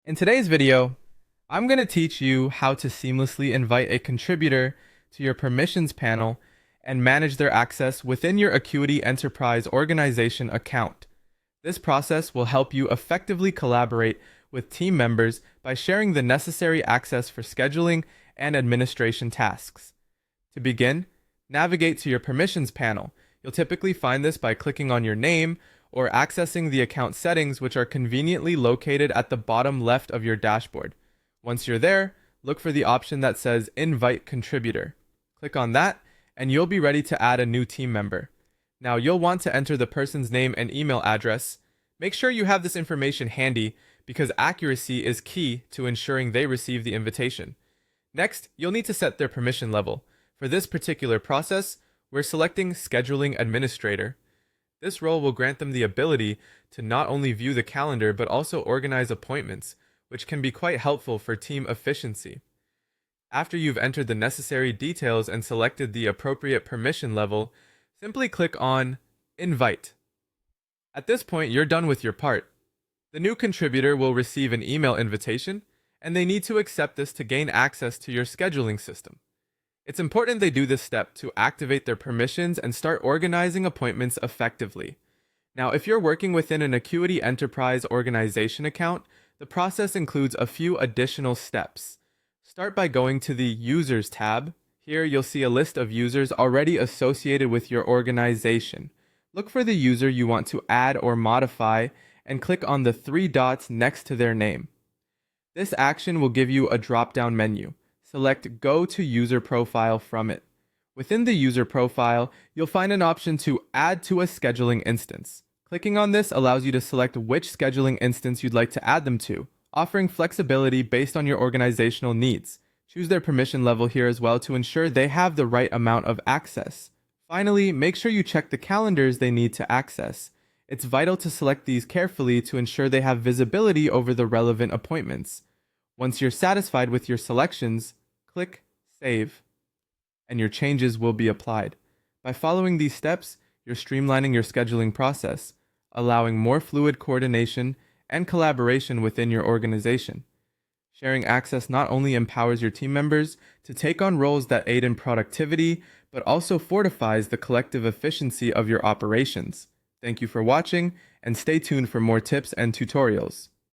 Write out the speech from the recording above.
In today's video, I'm going to teach you how to seamlessly invite a contributor to your permissions panel and manage their access within your Acuity Enterprise Organization account. This process will help you effectively collaborate with team members by sharing the necessary access for scheduling and administration tasks. To begin, navigate to your permissions panel. You'll typically find this by clicking on your name or accessing the account settings, which are conveniently located at the bottom left of your dashboard. Once you're there, look for the option that says Invite Contributor. Click on that, and you'll be ready to add a new team member. Now, you'll want to enter the person's name and email address. Make sure you have this information handy because accuracy is key to ensuring they receive the invitation. Next, you'll need to set their permission level. For this particular process, we're selecting Scheduling Administrator. This role will grant them the ability to not only view the calendar but also organize appointments, which can be quite helpful for team efficiency. After you've entered the necessary details and selected the appropriate permission level, simply click on Invite. At this point, you're done with your part. The new contributor will receive an email invitation, and they need to accept this to gain access to your scheduling system. It's important they do this step to activate their permissions and start organizing appointments effectively. Now, if you're working within an Acuity Enterprise Organization account, the process includes a few additional steps. Start by going to the Users tab. Here you'll see a list of users already associated with your organization. Look for the user you want to add or modify and click on the three dots next to their name. This action will give you a drop-down menu. Select Go to User Profile from it. Within the user profile, you'll find an option to Add to a scheduling instance. Clicking on this allows you to select which scheduling instance you'd like to add them to, offering flexibility based on your organizational needs. Choose their permission level here as well to ensure they have the right amount of access. Finally, make sure you check the calendars they need to access. It's vital to select these carefully to ensure they have visibility over the relevant appointments. Once you're satisfied with your selections, click Save, and your changes will be applied. By following these steps, you're streamlining your scheduling process, allowing more fluid coordination and collaboration within your organization. Sharing access not only empowers your team members to take on roles that aid in productivity, but also fortifies the collective efficiency of your operations. Thank you for watching, and stay tuned for more tips and tutorials.